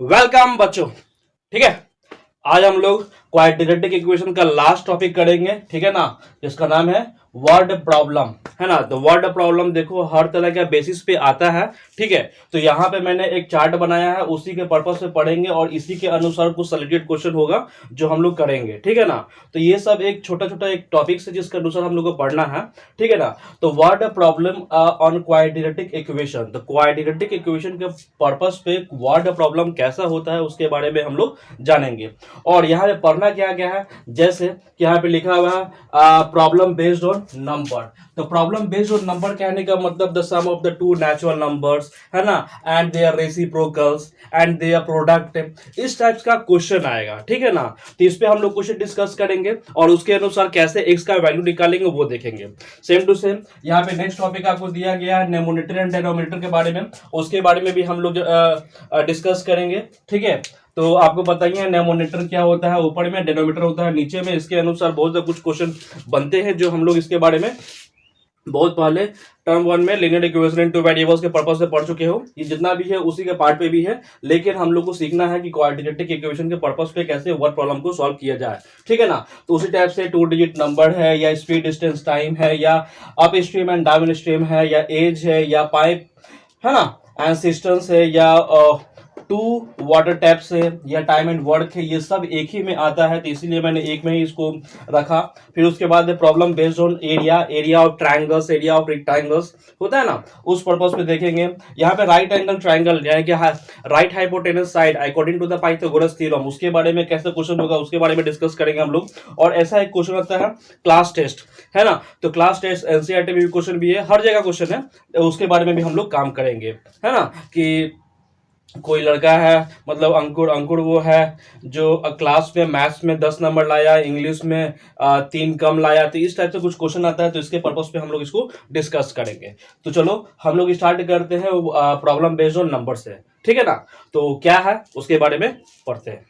Welcome बच्चों। ठीक है, आज हम लोग क्वाड्रेटिक इक्वेशन का लास्ट टॉपिक करेंगे। ठीक है ना, जिसका नाम है वर्ड प्रॉब्लम, है ना। तो वर्ड प्रॉब्लम देखो हर तरह का बेसिस पे आता है। ठीक है, तो यहाँ पे मैंने एक चार्ट बनाया है, उसी के पर्पज से पढ़ेंगे और इसी के अनुसार कुछ सेलेक्टेड क्वेश्चन होगा जो हम लोग करेंगे। ठीक है ना, तो ये सब एक छोटा छोटा एक टॉपिक है जिसके अनुसार हम लोग को पढ़ना है। ठीक है ना, तो word problem on quadratic equation. तो क्वाड्रेटिक इक्वेशन के पर्पज पे वर्ड प्रॉब्लम कैसा होता है उसके बारे में हम लोग जानेंगे। और यहाँ पे पढ़ना क्या क्या है, जैसे कि यहाँ पे लिखा हुआ है प्रॉब्लम बेस्ड ऑन नंबर। तो प्रॉब्लम बेस्ड ऑन नंबर कहने का मतलब the sum of the two natural numbers, है ना, and their reciprocals and their product, इस टाइप का क्वेश्चन आएगा। ठीक है ना, तो इस पे हम लोग क्वेश्चन डिस्कस करेंगे और उसके अनुसार कैसे एक्स का वैल्यू निकालेंगे वो देखेंगे। सेम टू सेम यहाँ पे नेक्स्ट टॉपिक आपको दिया गया है न्यूमरेटर एंड डिनोमिनेटर के बारे में, उसके बारे में भी हम लोग डिस्कस करेंगे। ठीक है, तो आपको पता ही है न्यूमरेटर क्या होता है, ऊपर में, डिनोमिनेटर होता है नीचे में। इसके अनुसार बहुत कुछ क्वेश्चन बनते हैं जो हम लोग इसके बारे में बहुत पहले टर्म वन में linear equation in two variables के पर्पस से पढ़ चुके हो। ये जितना भी है उसी के पार्ट पे भी है, लेकिन हम लोग को सीखना है कि क्वाड्रेटिक इक्वेशन के पर्पस पे कैसे वर्ड प्रॉब्लम को सॉल्व किया जाए। ठीक है ना, तो उसी टाइप से 2 डिजिट नंबर है या स्पीड डिस्टेंस टाइम है या up stream and down stream है या एज है या पाइप, है ना, एंड सिस्टम्स है या टू वाटर टैप्स है या टाइम एंड वर्क है, ये सब एक ही में आता है, तो इसीलिए मैंने एक में ही इसको रखा। फिर उसके बाद problem based on area, area of triangles, area of rectangles होता है ना, उस पर्पस पे देखेंगे। यहाँ पे राइट एंगल ट्रायंगल यानी कि right hypotenuse side according to the Pythagoras theorem, उसके बारे में कैसे क्वेश्चन होगा उसके बारे में डिस्कस करेंगे हम लोग। और ऐसा एक क्वेश्चन आता है क्लास टेस्ट, है ना, तो क्लास टेस्ट एनसीईआरटी में भी क्वेश्चन भी है, हर जगह क्वेश्चन है, उसके बारे में भी हम लोग काम करेंगे। है ना, कि कोई लड़का है, मतलब अंकुर, अंकुर वो है जो क्लास में मैथ्स में 10 नंबर लाया, इंग्लिश में 3 कम लाया, तो इस टाइप से कुछ क्वेश्चन आता है, तो इसके पर्पस पे हम लोग इसको डिस्कस करेंगे। तो चलो हम लोग स्टार्ट करते हैं प्रॉब्लम बेस्ड ऑन नंबर से। ठीक है ना, तो क्या है उसके बारे में पढ़ते हैं।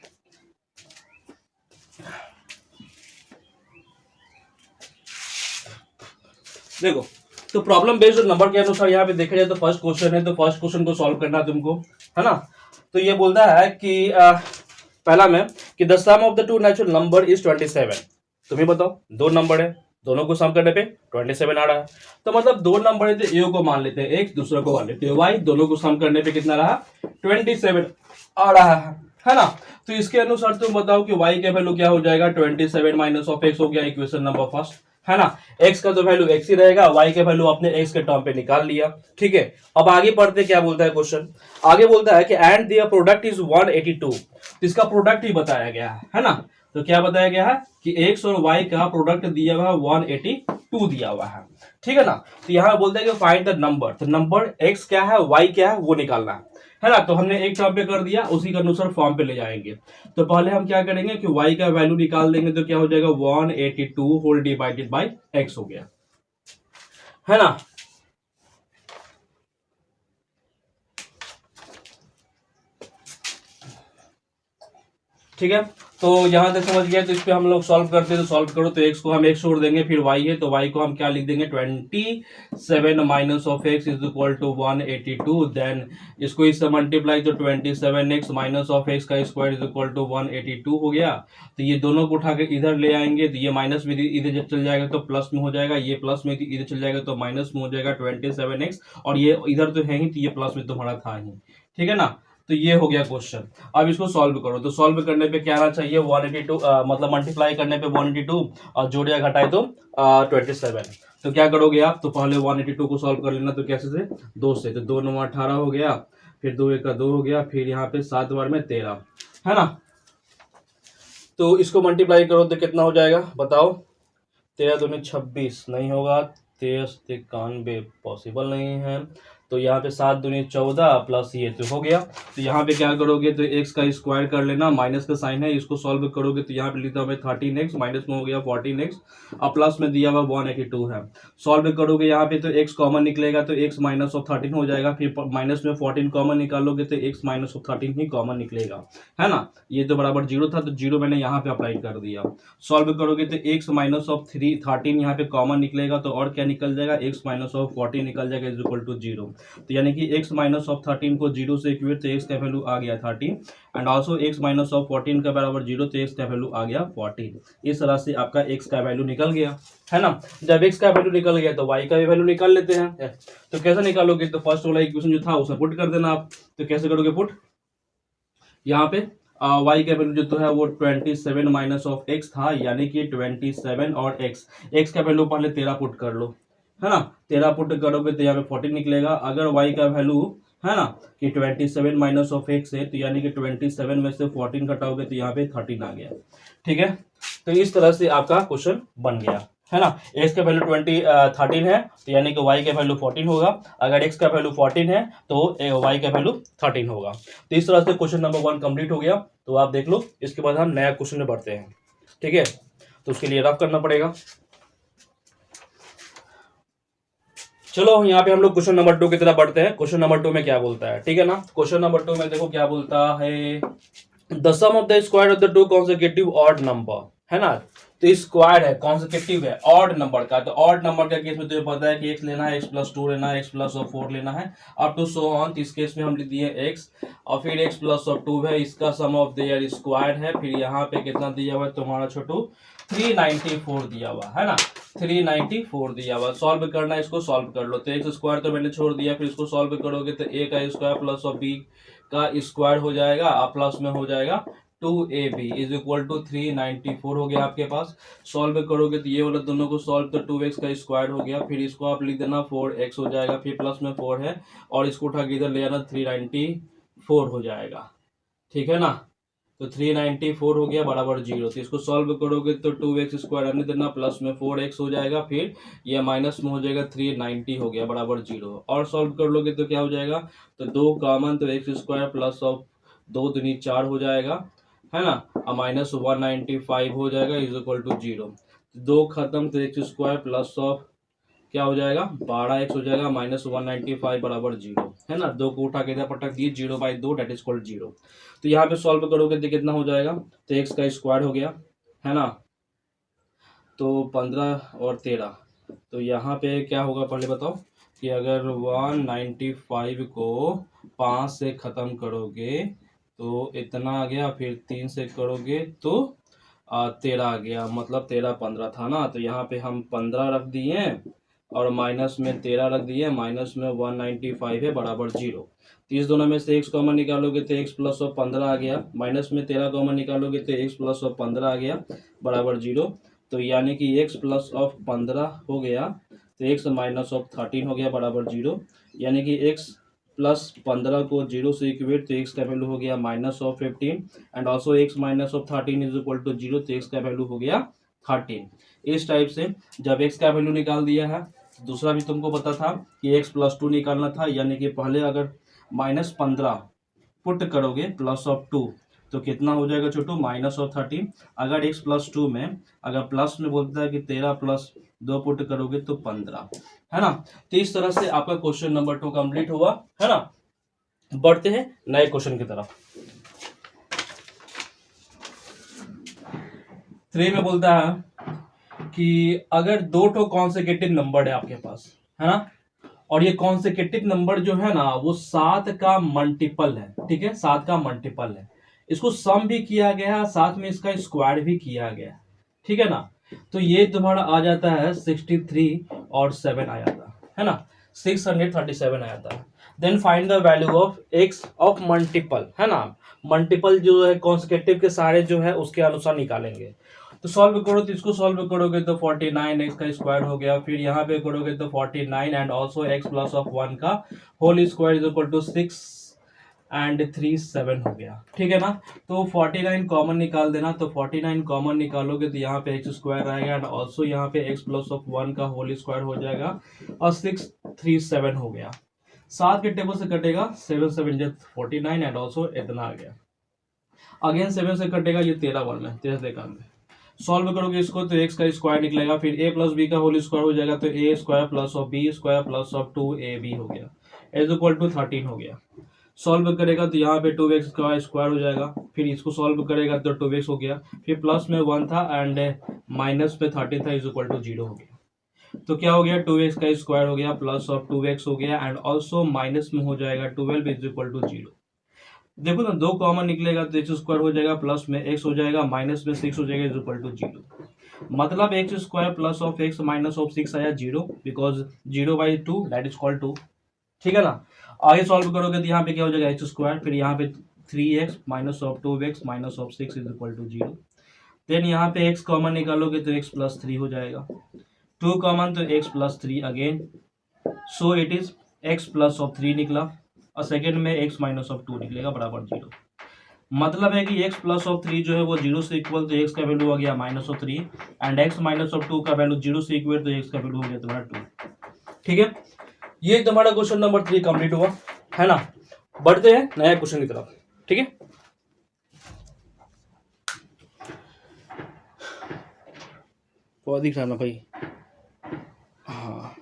देखो, तो प्रॉब्लम बेस्ड ऑन नंबर के अनुसार यहाँ पे देखा जाए तो फर्स्ट क्वेश्चन है, तो फर्स्ट क्वेश्चन को सॉल्व करना है तुमको, है ना। तो ये बोलता है कि पहला में कि the sum of the two natural number is 27। तुम्हें बताओ, दो नंबर है, दोनों को सम करने पे 27 आ रहा है। तो मतलब दो नंबर है तो ए को मान लेते हैं x, दूसरे को मान लेते हैं y, दोनों को सम करने पे कितना रहा, 27 आ रहा है ना। तो इसके अनुसार तुम बताओ कि y का वैल्यू क्या हो जाएगा, 27 माइनस ऑफ x हो गया इक्वेशन नंबर फर्स्ट, है ना। x का तो वैल्यू x ही रहेगा, y का वैल्यू अपने x के टर्म पे निकाल लिया। ठीक है, अब आगे पढ़ते क्या बोलता है क्वेश्चन। आगे बोलता है कि एंड दियर प्रोडक्ट इज 182। तो इसका प्रोडक्ट ही बताया गया है ना। तो क्या बताया गया है कि x और y का प्रोडक्ट दिया हुआ 182 दिया हुआ है। ठीक है ना, तो यहां बोलते हैं कि फाइंड द नंबर। तो नंबर x क्या है, y क्या है, वो निकालना है ना। तो हमने एक टर्म पे कर दिया, उसी के अनुसार फॉर्म पे ले जाएंगे। तो पहले हम क्या करेंगे कि y का वैल्यू निकाल देंगे, तो क्या हो जाएगा 182 होल डिवाइडेड बाई x हो गया, है ना। ठीक है, तो यहां तक समझ गया। तो इस पे हम लोग सॉल्व करते हैं, तो सॉल्व करो तो x को हम x छोड़ देंगे, फिर y है तो y को हम क्या लिख देंगे, 27 minus of x is equal to 182। Then इसको इससे मल्टीप्लाई, तो 27x माइनस ऑफ x का स्क्वायर इज इक्वल टू 182 हो गया। तो ये दोनों को उठा के इधर ले आएंगे, तो ये माइनस में इधर चल जाएगा तो प्लस में हो जाएगा, ये प्लस में इधर चल जाएगा तो माइनस में हो जाएगा 27x, और ये इधर तो है ही, तो ये प्लस में तुम्हारा था ही। ठीक है ना, तो ये हो गया क्वेश्चन। अब इसको सॉल्व करो, तो सॉल्व करने पे क्या आना चाहिए, 182, मतलब मल्टीप्लाई करने पे 182 और जोड़िया घटाए तो 27। तो क्या करोगे आप, तो पहले 182 को सॉल्व कर लेना। तो कैसे से, 2 से, तो 2 9 18 हो गया, फिर 2 1 2 हो गया, फिर यहाँ पे 7 बार में 13, है ना। तो इसको मल्टीप्लाई करो तो कितना हो जाएगा बताओ, 13 दूनी 26 नहीं होगा, 13 91 पॉसिबल नहीं है। तो यहाँ पे 7 दूनी 14 प्लस ये तो हो गया। तो यहाँ पे क्या करोगे, तो x का स्क्वायर कर लेना, माइनस का साइन है, इसको सॉल्व करोगे तो यहाँ पे लिखा हुआ 13x, माइनस में हो गया 14x, और प्लस में दिया हुआ 182 है। सॉल्व करोगे यहाँ पे तो x कॉमन निकलेगा, तो x माइनस ऑफ 13 हो जाएगा, फिर माइनस में 14 कॉमन निकालोगे तो x minus of 13 he common निकलेगा, है ना। ये तो बराबर 0 था, तो 0 मैंने यहाँ पे अप्लाई कर दिया। सॉल्व करोगे तो x माइनस ऑफ 13 यहाँ पे कॉमन निकलेगा, तो और क्या निकल जाएगा, x माइनस ऑफ 14 निकल जाएगा इज इक्वल टू 0। तो यानी कि x माइनस ऑफ 13 को 0 से इक्वेट, तो x का वैल्यू आ गया 13 and also x minus of 14 का बराबर 0, तो x का वैल्यू आ गया 14। इस तरह से आपका x का वैल्यू निकल गया, है ना। जब x का वैल्यू निकल गया तो y का भी वैल्यू निकाल लेते हैं। तो कैसे निकालोगे, तो फर्स्ट वाला इक्वेशन जो था उसमें पुट कर देना आप। तो कैसे करोगे पुट, यहाँ पे y का वैल्यू जो तो है वो 27 माइनस ऑफ x था, यानी कि 27 और x का वैल्यू पहले 13 पुट कर लो, है ना। 13 पुट करोगे तो यहाँ पे 14 निकलेगा। अगर y का वैल्यू है ना कि 27 माइनस ऑफ x है, तो यानी कि 27 में से 14 घटाओगे तो यहाँ पे 13 आ गया, ठीक है। तो इस तरह से आपका क्वेश्चन बन गया, है ना। x का वैल्यू 13 है, तो यानी कि y का वैल्यू 14 होगा। अगर x का वैल्यू 14 है तो y का वैल्यू 13 होगा। तो इस तरह से क्वेश्चन नंबर 1 कंप्लीट हो गया। तो आप देख लो, इसके बाद हम नया क्वेश्चन में बढ़ते हैं, ठीक है। तो उसके लिए रफ करना पड़ेगा। चलो यहाँ पे हम लोग क्वेश्चन नंबर 2 की तरफ बढ़ते हैं। क्वेश्चन नंबर 2 में क्या बोलता है, ठीक है ना। क्वेश्चन नंबर 2 में देखो क्या बोलता है, the sum of the square of the two consecutive odd number, है ना। तो स्क्वायर है, कॉन्सेक्यूटिव है, ऑड नंबर का। तो ऑड नंबर का केस में तुम्हें पता है कि x लेना है, x प्लस 2 लेना है, x प्लस 4 लेना है, अप टू सो ऑन। इस केस में हम लिख दिए x और फिर x प्लस 2 है, इसका सम ऑफ देयर स्क्वायर है। फिर यहाँ पे कितना दिया हुआ है तुम्हारा छोटू, 394 दिया हुआ है ना, 394 दिया हुआ। सॉल्व करना है, इसको सॉल्व कर लो। तो एक्स स्क्वायर तो मैंने छोड़ दिया, फिर इसको सॉल्व करोगे तो a का स्क्वायर प्लस और b का स्क्वायर हो जाएगा, और प्लस में हो जाएगा 2ab इज इक्वल टू 394 हो गया आपके पास। सॉल्व करोगे तो ये वाला दोनों को सॉल्व, तो 2x का स्क्वायर हो गया, फिर इसको आप लिख देना 4x हो जाएगा, फिर प्लस में 4 है और इसको उठा के इधर ले आना, 394 हो जाएगा, ठीक है ना। तो 394 हो गया बराबर 0। तो इसको सॉल्व करोगे तो 2x स्क्वायर आने देना, प्लस में 4x हो जाएगा, फिर ये माइनस में हो जाएगा, 390 हो गया बराबर 0। और सॉल्व कर लोगे तो क्या हो जाएगा, तो 2 कॉमन, तो x स्क्वायर प्लस ऑफ 2 दूनी 4 हो जाएगा, है ना, और माइनस 195 हो जाएगा इज इक्वल टू 0। 2 खत्म, तो एक्स स्क्वायर प्लस ऑफ क्या हो जाएगा, 12x हो जाएगा, माइनस 195 बराबर 0, है ना। 2 को उठा के इधर पटक दिए, 0/2 डेट इज इक्वल 0। तो यहाँ पे सॉल्व करोगे तो कितना हो जाएगा, तो x का स्क्वायर हो गया, है ना। तो 15 और 13, तो यहाँ पे क्या होगा पहले बताओ, कि अगर 195 को 5 से ख़त्म करोगे तो इतना आ गया, फिर 3 से करोगे तो 13 आ गया, मतलब 13 15 था ना। तो यहाँ पे हम 15 रख दिए और माइनस में 13 रख दिए, माइनस में 195 है बराबर 0। तो इस दोनों में से x कॉमन निकालोगे तो x प्लस ऑफ 15 आ गया, माइनस में 13 कॉमन निकालोगे तो x प्लस ऑफ 15 आ गया बराबर 0। तो यानी कि x प्लस ऑफ 15 हो गया, तो x माइनस ऑफ 13 हो गया बराबर 0। यानी कि x प्लस 15 को 0 से इक्वेट, तो x का वैल्यू हो गया minus of 15 and also x minus of 13 is equal to 0, तो x का वैल्यू हो गया 13। इस टाइप से जब x का वैल्यू निकाल दिया है, दूसरा भी तुमको पता था कि x प्लस 2 निकालना था, यानी कि पहले अगर माइनस 15 पुट करोगे प्लस ऑफ 2 तो कितना हो जाएगा छोटू, माइनस ऑफ 13। अगर x प्लस 2 में अगर प्लस में बोलता है कि 13 प्लस 2 पुट करोगे तो 15, है ना। तो इस तरह से आपका क्वेश्चन नंबर 2 कंप्लीट हुआ, है ना। बढ़ते हैं नए क्वेश्चन की तरफ। 3 में बोलता है कि अगर 2 ठो कॉन्सेक्यूटिव नंबर है आपके पास, है ना, और ये कॉन्सेक्यूटिव नंबर जो है ना वो 7 का मल्टीपल है, ठीक है, 7 का मल्टीपल है। इसको सम भी किया गया, साथ में इसका स्क्वायर भी किया गया, ठीक है ना। तो ये तुम्हारा आ जाता है 63 और 7 आ जाता है ना, 637 आ जाता है। Then find the value of X of multiple, है ना। मल्टीपल जो है कॉन्सेक्यूटिव के सारे जो है उसके अनुसार निकालेंगे। तो सॉल्व करो, तो इसको सॉल्व करोगे तो 49 एक्स का स्क्वायर हो गया, फिर यहाँ पे करोगे तो 49 and also X plus of 1 का whole square is equal to 6 and 3 7 हो गया, ठीक है ना। तो 49 कॉमन निकाल देना, तो 49 कॉमन निकालोगे तो यहाँ पे एक्स स्क्वायर आएगा एंड ऑल्सो यहाँ पे एक्स प्लस ऑफ 1 का होल स्क्वायर हो जाएगा और 6 3 7 हो गया। 7 के टेबल से कटेगा, 7 7 49 एंड ऑल्सो इतना आ गया। अगेन 7 से कटेगा, ये 13 1 में 13 एकानवे। सॉल्व करोगे इसको तो एक्स का स्क्वायर निकलेगा, फिर a प्लस बी का होल स्क्वायर हो जाएगा, तो a square plus of B square plus of 2ab हो गया इज इक्वल टू 13 हो गया। सॉल्व करेगा तो यहाँ पे 2x का स्क्वायर हो जाएगा, फिर इसको सॉल्व करेगा तो 2x हो गया, फिर प्लस में 1 था एंड माइनस पे 13 था इज इक्वल टू 0 हो गया। तो क्या हो गया 2x का स्क्वायर हो गया प्लस ऑफ 2x हो गया एंड ऑल्सो माइनस में हो जाएगा 12 इज इक्वल टू 0। देखो ना दो कॉमन निकलेगा तो एक्स स्क्वायर हो जाएगा प्लस में एक्स हो जाएगा माइनस में 6 हो जाएगा इज इक्वल टू 0। मतलब X square plus of X minus of 6 आया 0 बिकॉज 0/2 दैट इज कॉल्ड 2। ठीक है ना। आगे सॉल्व करोगे तो यहाँ पे क्या हो जाएगा एक्स स्क्वायर फिर यहाँ पे 3x minus of 2x minus of 6 is equal to 0। Then यहाँ पे x कॉमन निकालोगे तो x प्लस 3 हो जाएगा 2 कॉमन तो x plus 3 again so it is x plus of 3 निकला और सेकेंड में x माइनस ऑफ 2 निकलेगा बराबर 0। मतलब है कि x प्लस ऑफ 3 जो है वो 0 से इक्वल तो x का वैल्यू आ गया minus of 3 and x minus of 2 का वैल्यू 0 से इक्वल तो x का वैल्यू हो गया तुम्हारा 2। ठीक है, ये तुम्हारा क्वेश्चन नंबर 3 कंप्लीट हुआ है ना। बढ़ते हैं नया क्वेश्चन की तरफ। ठीक है, बहुत दिख रहा ना भाई। हाँ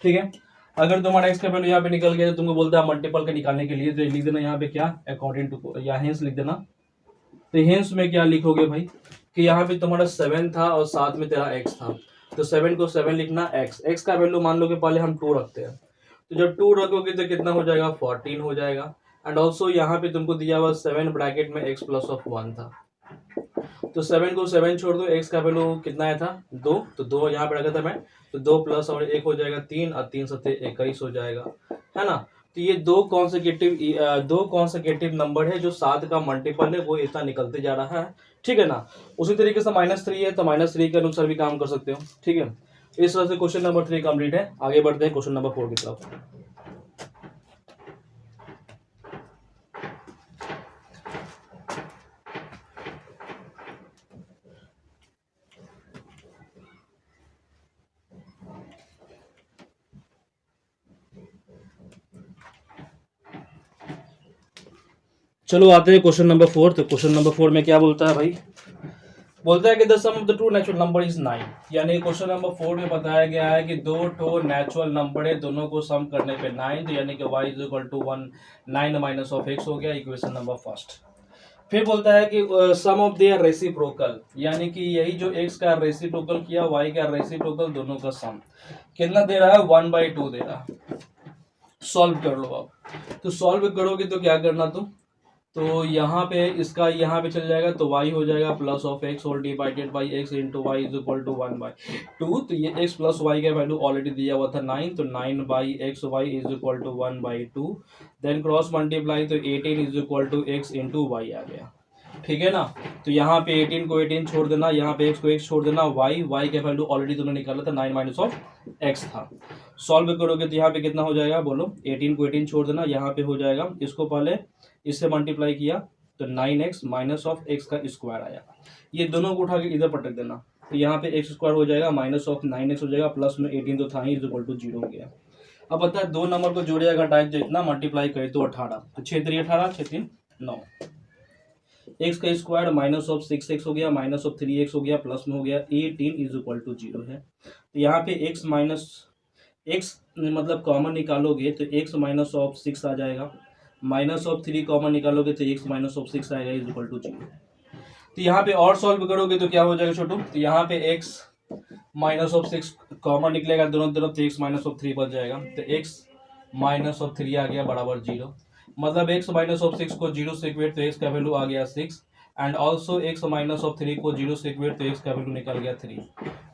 ठीक है, अगर तुम्हारा एक्स का वैल्यू यहाँ पे निकल गया तो तुमको बोलता है मल्टीपल के निकालने के लिए तो लिख देना यहाँ पे क्या अकॉर्डिंग टू या हेंस लिख देना। तो हेंस में क्या लिखोगे भाई कि यहाँ पे तुम्हारा 7 था और साथ में तेरा एक्स था तो 7 को 7 लिखना एक्स का वैल्यू मान लो कि पहले हम 2 रखते हैं तो जब 2 रखोगे तो कितना हो जाएगा 14 हो जाएगा एंड ऑल्सो यहाँ पे तुमको दिया हुआ 7 ब्रैकेट में एक्स प्लस ऑफ 1 था तो 7 को 7 छोड़ दो एक्स का वैल्यू कितना आया था 2 तो 2 यहाँ पे रखा था मैं तो 2 प्लस और 1 हो जाएगा 3 और 3 सत्ते 21 हो जाएगा है ना। तो ये दो कॉन्सेकेटिव नंबर है जो 7 का मल्टीपल है वो इतना निकलते जा रहा है। ठीक है ना। उसी तरीके से -3 है तो -3 के अनुसार भी काम कर सकते हो। ठीक है, इस तरह से क्वेश्चन नंबर 3 कंप्लीट है। आगे बढ़ते हैं क्वेश्चन नंबर 4 की तरफ। चलो आते हैं क्वेश्चन नंबर 4। तो क्वेश्चन नंबर 4 में क्या बोलता है भाई, बोलता है कि the sum of the two natural number is 9। यानी क्वेश्चन नंबर 4 में बताया गया है कि दो टो नेचुरल नंबर है दोनों को सम करने पे 9 तो यानी कि y is equal to 1 9 minus of x हो गया इक्वेशन नंबर फर्स्ट। फिर बोलता है कि सम ऑफ देयर रेसिप्रोकल यानी कि यही जो x का रेसिप्रोकल किया y का रेसिप्रोकल दोनों का सम कितना दे रहा है 1/2 दे रहा है। सॉल्व कर लो आप। तो सॉल्व करोगे तो क्या करना तुम तो यहाँ पे इसका यहाँ पे चल जाएगा तो y हो जाएगा plus of x whole divided by x into Y is equal to 1/2। तो ये x प्लस वाई का वैल्यू ऑलरेडी दिया हुआ था 9 तो 9/xy is equal to 1/2। Then cross multiply तो 18 is equal to x into y आ गया। ठीक है ना। तो यहाँ पे 18 को 18 छोड़ देना यहाँ पे x को x छोड़ देना y का वैल्यू ऑलरेडी तुमने निकाला था 9 माइनस ऑफ x था। सॉल्व करोगे तो यहाँ पे कितना हो जाएगा बोलो 18 को 18 छोड़ देना यहाँ पे हो जाएगा इसको पहले इससे मल्टीप्लाई किया तो 9x माइनस ऑफ x का स्क्वायर आया। ये दोनों को उठा के इधर पटक देना तो यहाँ पे x स्क्वायर हो जाएगा माइनस ऑफ 9x हो जाएगा प्लस में 18 तो था ही इज इक्वल टू 0 हो गया। अब पता है दो नंबर को जोड़िएगा घटाए तो इतना मल्टीप्लाई करे तो 18 तो 6 3 18 6 3 9 एक्स का स्क्वायर माइनस ऑफ 6x हो गया माइनस ऑफ 3x हो गया प्लस में हो गया 18 इज इक्वल टू 0 है। तो यहाँ पे x माइनस x मतलब कॉमन निकालोगे तो x माइनस ऑफ 6 आ जाएगा माइनस ऑफ 3 कॉमन निकालोगे तो x माइनस ऑफ 6 आएगा इज इक्वल टू 0। तो यहाँ पे और सॉल्व करोगे तो क्या हो जाएगा छोटू तो यहाँ पे x माइनस ऑफ 6 कॉमन निकलेगा दोनों तरफ तो x माइनस ऑफ 3 बच जाएगा तो x माइनस ऑफ 3 आ गया बराबर 0। मतलब x माइनस ऑफ 6 को 0 से इक्वेट तो x का वैल्यू आ गया 6 and also x minus of 3 को 0 से इक्वेट तो x का वैल्यू निकल गया 3।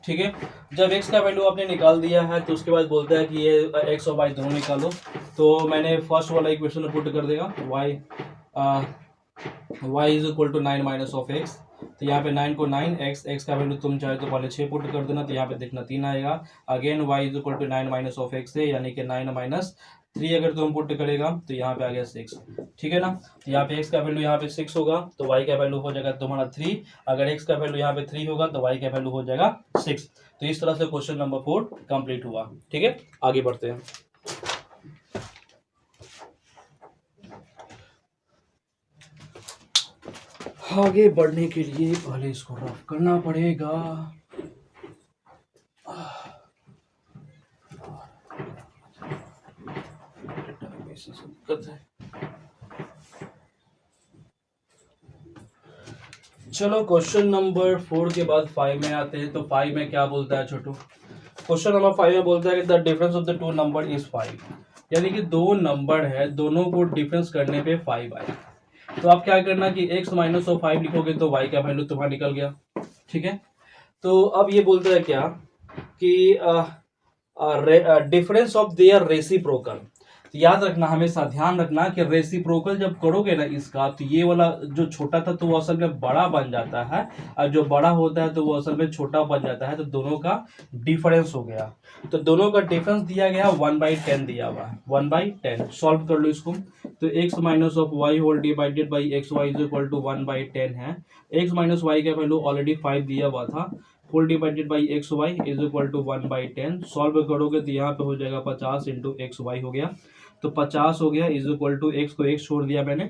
ठीक है, जब x का वैल्यू आपने निकाल दिया है तो उसके बाद बोलता है कि ये x और y दोनों निकालो। तो मैंने फर्स्ट वाला इक्वेशन में पुट कर देगा y is equal to 9 minus of x। तो यहाँ पे 9 को 9 x का वैल्यू तुम चाहे तो पहले 6 पुट कर देना तो यहाँ पे देखना 3 आएगा। Again y is equal to 9 minus of x है यानी कि 9 माइनस 3 अगर तुम पुट करेगा तो यहाँ पे आ गया 6। ठीक है ना। तो यहाँ पे x का वैल्यू यहाँ पे 6 होगा तो y का वैल्यू हो जाएगा तुम्हारा 3। अगर x का वैल्यू यहाँ पे 3 होगा तो y का वैल्यू हो जाएगा 6। तो इस तरह से क्वेश्चन नंबर 4 कंप्लीट हुआ। ठीक है, आगे बढ़ते हैं। आगे बढ़ने के लिए पहले इसको रफ करना पड़ेगा। चलो क्वेश्चन नंबर 4 के बाद 5 में आते हैं। तो 5 में क्या बोलता है छोटू? क्वेश्चन नंबर 5 में बोलता है कि the difference of the to number is 5, यानी कि दो नंबर है, दोनों को डिफरेंस करने पे 5 आए। तो आप क्या करना कि x माइनस ऑफ 5 लिखोगे तो y का वैल्यू तुम्हारा निकल गया। ठीक है, तो अब ये बोलता है क्या कि डिफरेंस ऑफ देयर रेसिप्रोकल। याद रखना, हमेशा ध्यान रखना कि रेसिप्रोकल जब करोगे ना इसका, तो ये वाला जो छोटा था तो वो असल में बड़ा बन जाता है, और जो बड़ा होता है तो वो असल में छोटा बन जाता है। तो दोनों का डिफरेंस हो गया। तो दोनों का डिफरेंस दिया गया 1/10 दिया हुआ है, 1/10। सॉल्व कर लो इसको। तो x minus of Y whole divided by X Y is equal to 1/10 है। x माइनस वाई का वैल्यू ऑलरेडी 5 दिया हुआ था। Whole divided by X Y is equal to 1/10। Solve करोगे तो यहाँ पे हो जाएगा 50 इंटू एक्स वाई हो गया। तो 50 हो गया इज इक्वल टू एक्स को x छोड़ दिया मैंने,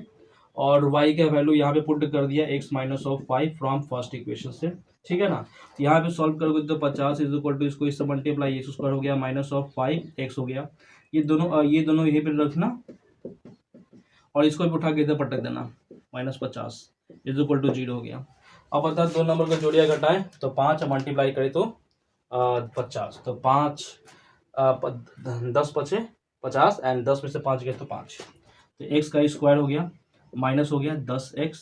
और y का वैल्यू यहाँ पे पुट कर दिया x minus of 5 from first equation से। ठीक है ना, तो यहाँ पे सॉल्व करोगे तो 50 इज इक्वल टू इसको इससे मल्टीप्लाई एक्स स्क्वायर हो गया माइनस ऑफ 5 एक्स हो गया। ये दोनों यहीं पे रखना और इसको भी उठा के इधर पटक देना, -50 इज इक्वल टू 0 हो गया। अब बता दो नंबर का जोड़िया घटाएं तो 5 मल्टीप्लाई करें तो 50, तो 5 10 बचे 50 एंड 10 में से 5 गए तो 5। तो x का स्क्वायर हो गया, माइनस हो गया 10x,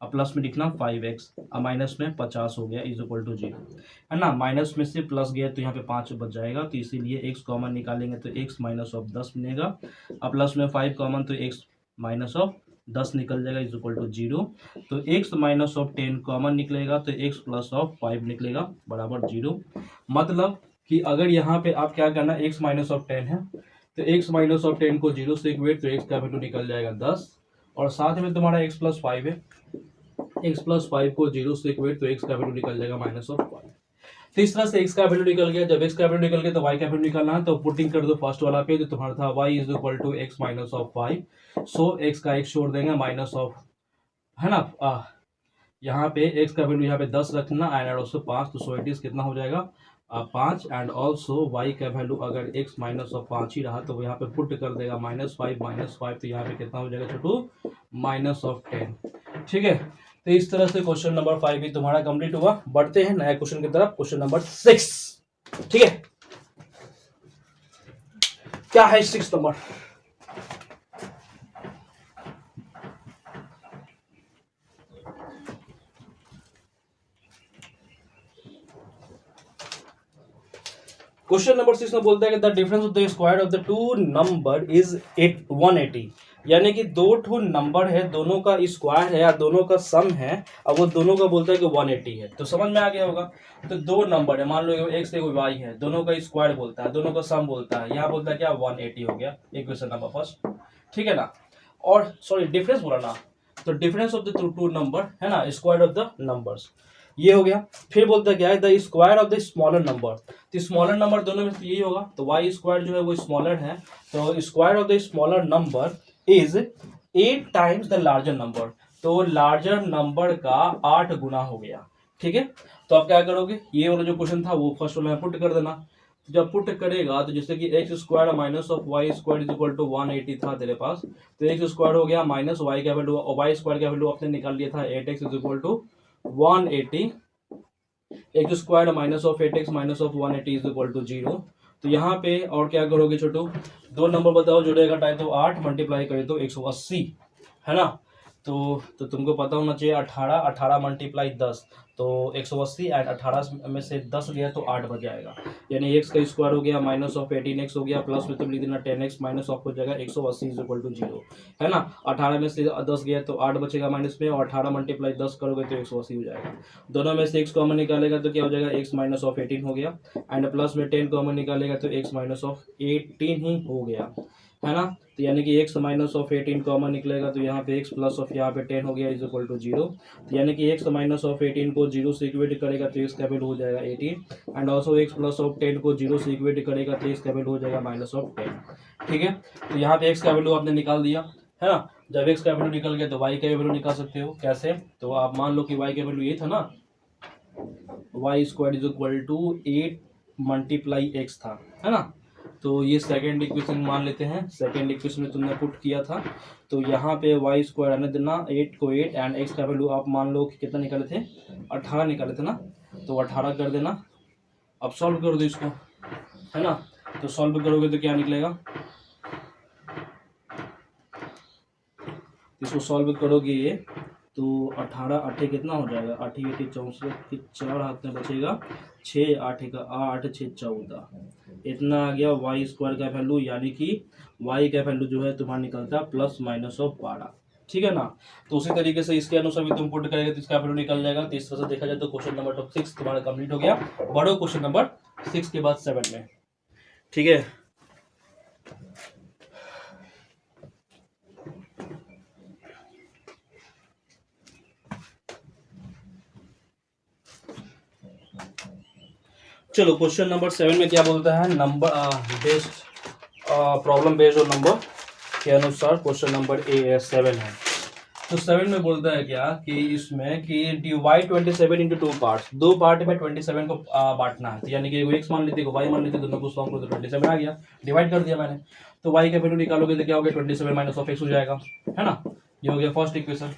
अब प्लस में लिखना 5x, अब माइनस में 50 हो गया इज इक्वल टू 0, है ना। माइनस में से प्लस गया तो यहाँ पे 5 बच जाएगा, तो इसीलिए x कॉमन निकालेंगे तो x माइनस ऑफ 10 मिलेगा। अब प्लस में 5 कॉमन तो x माइनस ऑफ 10 निकल जाएगा इज इक्वल टू 0। तो x माइनस ऑफ 10 कॉमन निकलेगा तो x प्लस ऑफ 5 निकलेगा बराबर 0। मतलब कि अगर यहाँ पे आप क्या करना, x माइनस ऑफ 10 है तो x माइनस ऑफ 10 को 0 से इक्वेट तो x का वैल्यू निकल जाएगा 10, और साथ में तुम्हारा x प्लस 5 है, x प्लस 5 को 0 से इक्वेट तो x का वैल्यू निकल जाएगा माइनस ऑफ 5। तो इस तरह से x का वैल्यू निकल गया। जब x का वैल्यू निकल गया तो y का वैल्यू निकालना है, तो पुटिंग कर दो फर्स्ट वाला पे, तो तुम्हारा था y is equal to x minus of 5। So x का x छोड़ देंगे माइनस ऑफ, है ना, यहाँ पे x का वैल्यू यहाँ पे 10 रखना एंड ऑल्सो 5, तो सो इट इज कितना हो जाएगा 5। एंड ऑल्सो y का वैल्यू अगर x माइनस ऑफ 5 ही रहा तो यहाँ पे पुट कर देगा -5, तो यहाँ पे कितना हो जाएगा छोटू, माइनस ऑफ 10। ठीक है, तो इस तरह से क्वेश्चन नंबर 5 भी तुम्हारा कंप्लीट हुआ। बढ़ते हैं नया क्वेश्चन की तरफ, क्वेश्चन नंबर 6। ठीक है, क्या है 6 नंबर? क्वेश्चन नंबर 6 में बोलता है कि the difference of the square of the to number is 180, यानी कि दो ठो नंबर है, दोनों का स्क्वायर है या दोनों का सम है, अब वो दोनों का बोलता है कि 180 है। तो समझ में आ गया होगा। तो दो नंबर है, मान लो x एक y है, दोनों का स्क्वायर बोलता है, दोनों का सम बोलता है, यहाँ बोलता है क्या 180 हो गया इक्वेशन नंबर फर्स्ट। ठीक है ना, और सॉरी डिफरेंस बोला ना, तो difference of the to number है ना, स्क्वायर ऑफ द नंबर्स, ये हो गया। फिर बोलता है क्या है, the square of the smaller number, तो स्मॉलर नंबर दोनों में से यही होगा, तो y स्क्वायर जो है वो स्मॉलर है, तो square of the smaller number is 8 times the larger number, तो लार्जर नंबर का 8 गुना हो गया। ठीक है, तो आप क्या करोगे, ये वाला जो क्वेश्चन था वो फर्स्ट वाला पुट कर देना। जब पुट करेगा तो जैसे कि X square minus of Y square is equal to 180 था तेरे पास, तो एक्स स्क्वायर हो गया माइनस वाई का वैल्यू, वाई स्क्वायर का वैल्यू आपने निकाल लिया था 8x is equal to 180, X square minus of 8x minus of 180 is equal to 0। तो यहाँ पे और क्या करोगे छोटू, दो नंबर बताओ जोड़ेगा घटाए तो 8 मल्टीप्लाई करे तो 180, है ना। तो तुमको पता होना चाहिए 18 मल्टीप्लाई 10 तो 180 एंड 18 में से 10 गया तो 8 बच जाएगा, यानी x का स्क्वायर हो गया माइनस ऑफ 18x हो गया, प्लस में तुम लिख देना 10x माइनस ऑफ हो जाएगा 180 इज इक्वल टू 0, है ना। 18 में से 10 गया तो 8 बचेगा माइनस में, और 18 मल्टीप्लाई 10 करोगे तो 180 हो जाएगा। दोनों में से x कॉमन निकालेगा तो क्या हो जाएगा, x माइनस ऑफ 18 हो गया, एंड प्लस में 10 कॉमन निकालेगा तो x माइनस ऑफ 18 ही हो गया, है ना। तो यानी कि x माइनस ऑफ 18 कॉमन निकलेगा तो यहाँ पे x प्लस ऑफ यहाँ पे 10 हो गया इज इक्वल टू 0। तो यानी कि x माइनस ऑफ 18 को 0 से इक्वेट करेगा तो x का वैल्यू हो जाएगा 18, and also x plus of 10 को 0 से इक्वेट करेगा तो x का वैल्यू हो जाएगा माइनस ऑफ 10। ठीक है, तो यहाँ पे x का वैल्यू आपने निकाल दिया, है ना। जब x का वैल्यू निकल गया तो y का वैल्यू निकाल सकते हो, कैसे, तो आप मान लो कि y का वैल्यू ये था ना, y square is equal to 8 multiply x था, है ना। तो ये सेकेंड इक्वेशन मान लेते हैं। सेकेंड इक्वेशन में तुमने पुट किया था, तो यहाँ पे वाई स्क्वायर आने देना, 8 को 8 एंड एक्स का वैल्यू आप मान लो कि कितना निकाले थे, 18 निकाले थे ना, तो 18 कर देना। अब सॉल्व कर दो इसको, है ना। तो सॉल्व करोगे तो क्या निकलेगा, इसको सॉल्व करोगे तो 18 8 कितना हो जाएगा, 8 8 64, 4 हाथ में बचेगा, 6 8 का 8 6 14, इतना आ गया वाई स्क्वायर का वैल्यू, यानी कि वाई का वैल्यू जो है तुम्हारा निकलता है ±12। ठीक है ना। तो उसी तरीके से इसके अनुसार भी तुम पुट करेंगे तो इसका वैल्यू निकल जाएगा। तो इस तरह से देखा जाए तो क्वेश्चन नंबर 6 तुम्हारा कंप्लीट हो गया। बढ़ो क्वेश्चन नंबर 6 के बाद 7 में। ठीक है, चलो क्वेश्चन नंबर 7 में क्या बोलता है, नंबर बेस्ड प्रॉब्लम बेस्ड और नंबर के अनुसार क्वेश्चन नंबर 7 है। तो 7 में बोलता है क्या कि इसमें कि डिवाइड 27 इंटू 2 पार्ट्स, 2 पार्ट में 27 को बांटना है। तो यानी कि x मान लेते, y मान लेते, दोनों को सॉल्व करो तो 27 आ गया, डिवाइड कर दिया मैंने। तो y का वैल्यू निकालोगे तो क्या हो गया, 27 माइनस ऑफ x हो जाएगा, है ना। ये हो गया फर्स्ट इक्वेशन।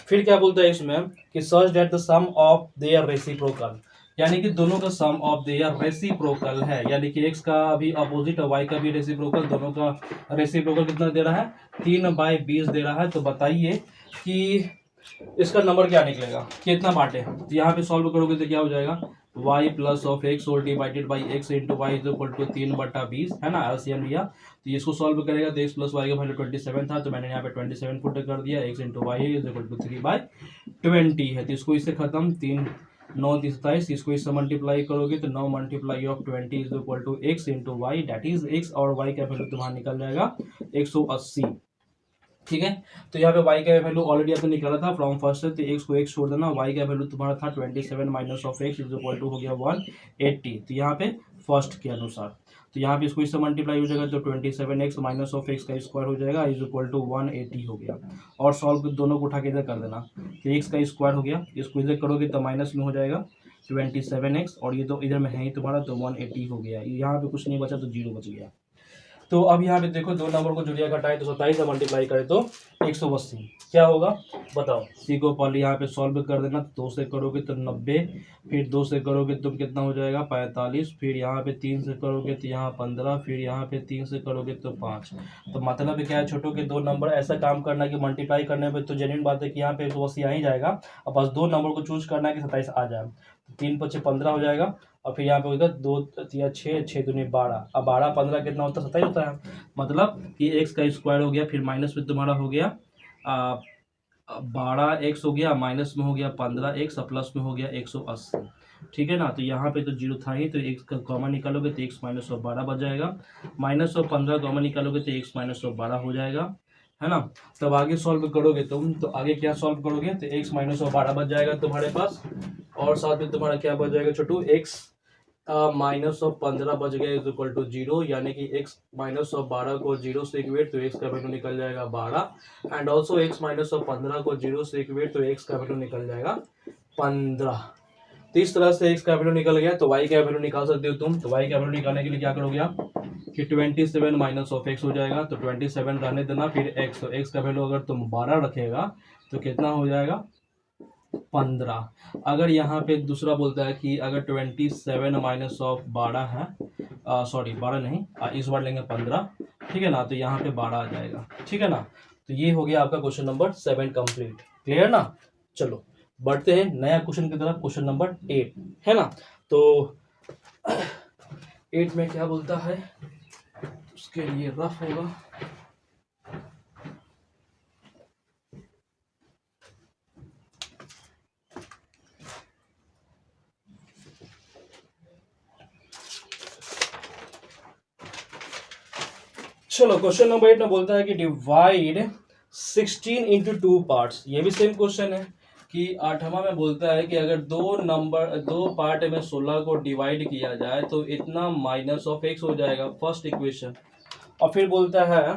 फिर क्या बोलता है इसमें कि such that the sum of their reciprocal, यानी कि दोनों का सम ऑफ देयर रेसिप्रोकल है, यानी कि x का भी अपोजिट और y का भी रेसिप्रोकल, दोनों का रेसिप्रोकल कितना दे रहा है, 3/20 दे रहा है। तो बताइए कि इसका नंबर क्या निकलेगा, कितना बांटे। तो यहाँ पे सॉल्व करोगे तो क्या हो जाएगा, y प्लस ऑफ एक्स और divided by x into Y is equal to 3/20, है ना, एलसीएम लिया। तो इसको सॉल्व करेगा तो x प्लस वाई का वैल्यू 27 था, तो मैंने यहाँ पे 27 पुट कर दिया, x into Y is equal to 3/20 है। तो इसको इससे खत्म, 3 9 27, इसको इससे मल्टीप्लाई करोगे तो 9 multiply of 20 is equal to x into Y, that is x और y का वैल्यू तुम्हारा निकल जाएगा 180। ठीक है, तो यहाँ पे y का वैल्यू ऑलरेडी आपने निकाला था फ्रॉम फर्स्ट से, तो x को x छोड़ देना, y का वैल्यू तुम्हारा था 27 minus of x is equal to हो गया 180। तो यहाँ पे फर्स्ट के अनुसार, तो यहाँ पे इसको इससे मल्टीप्लाई हो जाएगा तो 27x माइनस ऑफ x का स्क्वायर हो जाएगा इज इक्वल टू 180 हो गया। और सॉल्व दोनों को उठा के इधर कर देना, तो x का स्क्वायर हो गया, इसको इधर करोगे तो माइनस में हो जाएगा 27x, और ये तो इधर में है ही तुम्हारा, तो 180 हो गया। यहाँ पे कुछ नहीं बचा तो 0 बच गया। तो अब यहाँ पे देखो, दो नंबर को जुड़िया घटाए तो 27 से मल्टीप्लाई करे तो 180 क्या होगा बताओ। सी को पहले यहाँ पे सॉल्व कर देना, 2 से करोगे तो 90, फिर 2 से करोगे तो कितना हो जाएगा 45, फिर यहाँ पे 3 से करोगे तो यहाँ 15, फिर यहाँ पे 3 से करोगे तो 5। तो मतलब क्या है छोटों के दो नंबर ऐसा काम करना कि मल्टीप्लाई करने पे तो जेन्युइन बात है कि यहाँ पे 180 आ ही जाएगा। अब बस दो नंबर को चूज करना है कि 27 आ जाए। 3 × 5 = 15 हो जाएगा, और फिर यहाँ पे होगा 2 × 6 6 × 2 = 12। अब 12 15 कितना होता है 27 होता है, मतलब कि x का स्क्वायर हो गया, फिर माइनस में तुम्हारा हो गया 12x हो गया, माइनस में हो गया 15x, और प्लस में हो गया 180। ठीक है ना। तो यहाँ पे तो 0 था ही, तो x का कॉमन निकालोगे तो x माइनस 12 बच जाएगा, माइनस 15 कॉमन निकालोगे तो x माइनस 12 हो जाएगा, है ना। तब आगे सॉल्व करोगे तुम, तो आगे क्या सॉल्व करोगे तो x माइनस 12 बच जाएगा तुम्हारे पास, और साथ में तुम्हारा क्या बच जाएगा छोटू, x माइनस 15 बच गया इज इक्वल टू 0, यानी कि x माइनस 12 को 0 से इक्वेट तो x का वैल्यू निकल जाएगा 12, एंड ऑल्सो x माइनस 15 को 0 से इक्वेट तो x का वैल्यू निकल जाएगा 15। तो इस तरह से x का वैल्यू निकल गया। तो y का वैल्यू निकाल सकते हो तुम। तो y का वैल्यू निकालने के लिए क्या करोगे आप कि 27 माइनस ऑफ x हो जाएगा, तो 27 रहने देना, फिर x, तो x का वैल्यू अगर तुम 12 रखेगा तो कितना हो जाएगा 15। अगर यहाँ पे दूसरा बोलता है कि अगर 27 माइनस ऑफ 12 है, सॉरी 12 नहीं, इस बार लेंगे 15, ठीक है ना। तो यहाँ पे 12 आ जाएगा, ठीक है ना। तो ये हो गया आपका क्वेश्चन नंबर 7 कंप्लीट, क्लियर ना। चलो बढ़ते हैं नया क्वेश्चन की तरफ, क्वेश्चन नंबर 8, है ना। तो 8 में क्या बोलता है, उसके लिए रफ होगा। चलो क्वेश्चन नंबर 8 में बोलता है कि डिवाइड 16 इंटू 2 पार्ट्स। ये भी सेम क्वेश्चन है कि 8वां में बोलता है कि अगर दो पार्ट में 16 को डिवाइड किया जाए तो इतना माइनस ऑफ x हो जाएगा, फर्स्ट इक्वेशन। और फिर बोलता है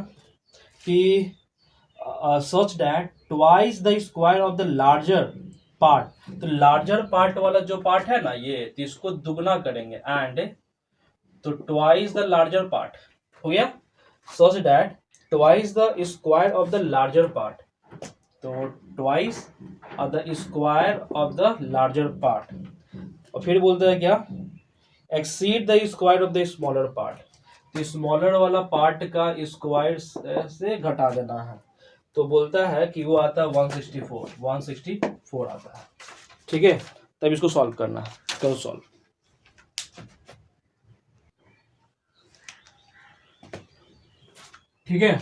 कि such that twice the square of the larger part. तो लार्जर पार्ट वाला जो पार्ट है ना, ये तो इसको दुगना करेंगे, एंड तो ट्वाइस द लार्जर पार्ट, हो गया। Such that twice the square of the larger part, तो twice of the square of the larger part, और फिर बोलता है क्या, exceed the square of the smaller part, तो स्मॉलर वाला पार्ट का स्क्वायर से घटा देना है, तो बोलता है कि वो आता है 164 आता है। ठीक है, तब इसको सॉल्व करना है, करो सॉल्व। ठीक है,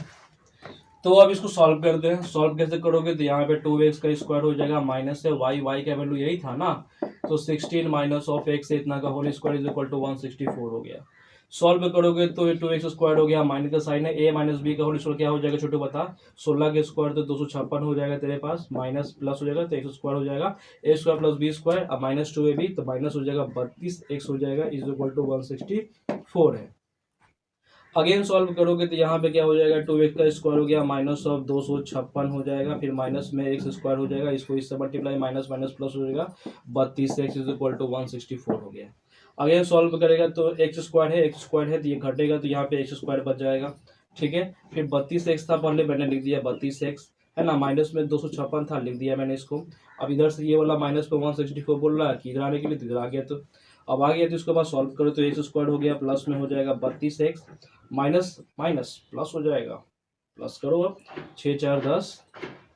तो अब इसको सॉल्व करते हैं। सॉल्व कैसे करोगे, तो यहाँ पे 2x का स्क्वायर हो जाएगा माइनस से y का वैल्यू यही था ना, तो 16 माइनस ऑफ x से इतना का whole square is equal to 164 हो गया। सॉल्व करोगे तो ये 2x स्क्वायर हो गया, माइनस का साइन है, a माइनस बी का होल स्क्वायर क्या हो जाएगा छोटू बता, 16 के स्क्वायर तो 256 हो जाएगा तेरे पास, माइनस प्लस हो जाएगा तो x स्क्वायर हो जाएगा, a square plus B square, अब माइनस 2ab तो माइनस हो जाएगा 32x हो जाएगा इज इक्वल टू 164 है। अगेन सॉल्व करोगे तो यहाँ पे क्या हो जाएगा, 2x का स्क्वायर हो गया माइनस ऑफ 256 हो जाएगा, फिर माइनस में x स्क्वायर हो जाएगा, इसको इससे मल्टीप्लाई माइनस माइनस प्लस हो जाएगा, 32x इज इक्वल टू 164 हो गया। अगेन सॉल्व करेगा तो x स्क्वायर है तो ये घटेगा तो यहाँ पे x स्क्वायर बच जाएगा। ठीक है, फिर 32x था पहले मैंने लिख दिया 32x है ना, माइनस में 256 था लिख दिया मैंने इसको। अब इधर से ये वाला माइनस पे 164 बोल रहा है कि इधर आने के लिए, तो इधर आ गया, तो अब आ गया तो इसके बाद सॉल्व करो तो x स्क्वायर हो गया, प्लस में हो जाएगा 32x, माइनस माइनस प्लस हो जाएगा, प्लस करो अब 6 4 10,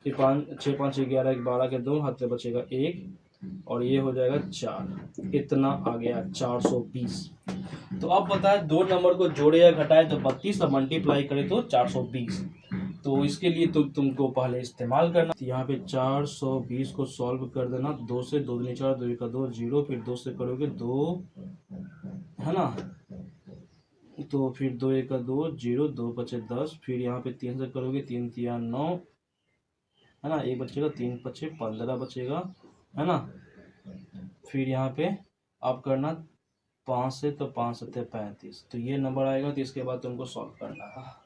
फिर 6 5 11 12 के 2 हाथ में बचेगा 1 और ये हो जाएगा 4, इतना आ गया 420। तो अब बताए दो नंबर को जोड़े या घटाए तो 32 और मल्टीप्लाई करे तो 420, तो इसके लिए तो तुमको पहले इस्तेमाल करना, तो यहाँ पे 420 को सॉल्व कर देना, 2 से 2 दूनी 4, 2 का 2 0, फिर 2 से करोगे 2 है ना, तो फिर 2 1 का 2 0, 2 बचे 10, फिर यहाँ पे 3 से करोगे 3 3 9 है ना, 1 बचेगा, 3 बचे 15 बचेगा है ना, फिर यहाँ पे आप करना 5 से, तो 5 7 35, तो ये नंबर आएगा, तो इसके बाद तुमको सॉल्व करना है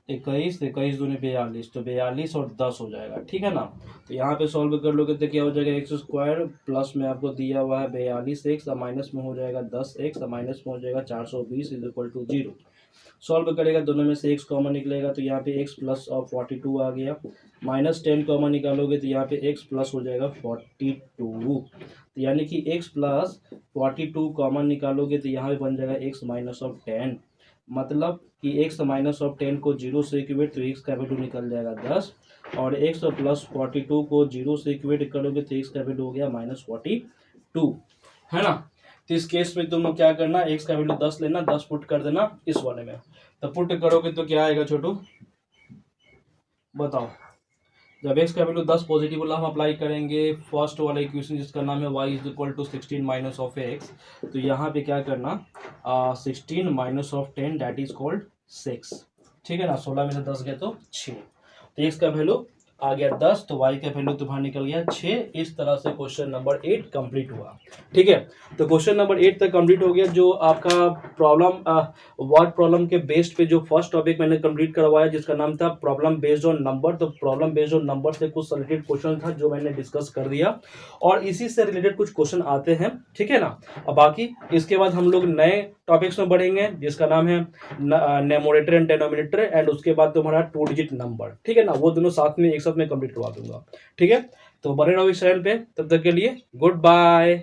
21 21 दूनी 42, तो 42 और 10 हो जाएगा। ठीक है ना, तो यहाँ पे सॉल्व कर लोगे तो क्या हो जाएगा, एक्स स्क्वायर प्लस में आपको दिया हुआ है 42x, और माइनस में हो जाएगा 10x, और माइनस में हो जाएगा 420 इज इक्वल टू 0। सॉल्व करेगा दोनों में से x कॉमन निकलेगा, तो यहाँ पे x प्लस और 42 आ गया, माइनस 10 कॉमन निकालोगे तो यहाँ पे x प्लस हो जाएगा 42, तो यानी कि x प्लस 42 कॉमन निकालोगे तो यहाँ पे बन जाएगा x माइनस ऑफ 10, मतलब कि x माइनस ऑफ 10 को 0 से इक्वेट तो x का वैल्यू निकल जाएगा 10, और x प्लस 42 को 0 से इक्वेट करोगे तो x का वैल्यू हो गया माइनस 42 है ना। तो इस केस में तुम क्या करना, x का वैल्यू 10 लेना, 10 पुट कर देना इस वाले में, तो पुट करोगे तो क्या आएगा छोटू बताओ, जब x का वैल्यू 10 पॉजिटिव वाला हम अप्लाई करेंगे फर्स्ट वाला इक्वेशन जिसका नाम है y is equal to 16 minus of x, तो यहाँ पे क्या करना 16 minus of 10 that is called 6। ठीक है ना, 16 में से 10 गए तो 6, तो x का वैल्यू आ गया 10, तो y का वैल्यू तुम्हारा निकल गया 6। इस तरह से क्वेश्चन नंबर 8 कंप्लीट हुआ। ठीक है, तो क्वेश्चन नंबर 8 तक कंप्लीट हो गया। जो आपका प्रॉब्लम वर्ड प्रॉब्लम के बेस्ड पे जो फर्स्ट टॉपिक मैंने कंप्लीट करवाया जिसका नाम था प्रॉब्लम बेस्ड ऑन नंबर, तो प्रॉब्लम बेस्ड ऑन नंबर से कुछ रिलेटेड क्वेश्चन था जो मैंने डिस्कस कर दिया, और इसी से रिलेटेड कुछ क्वेश्चन आते हैं। ठीक है ना, और बाकी इसके बाद हम लोग नए टॉपिक्स में बढ़ेंगे जिसका नाम है न्यूमरेटर एंड डिनोमिनेटर, एंड उसके बाद तुम्हारा 2 डिजिट नंबर। ठीक है ना, वो दोनों साथ में एक साथ में कंप्लीट करवा दूंगा। ठीक है, तो बने रहो इस चैनल पे, तब तक के लिए गुड बाय।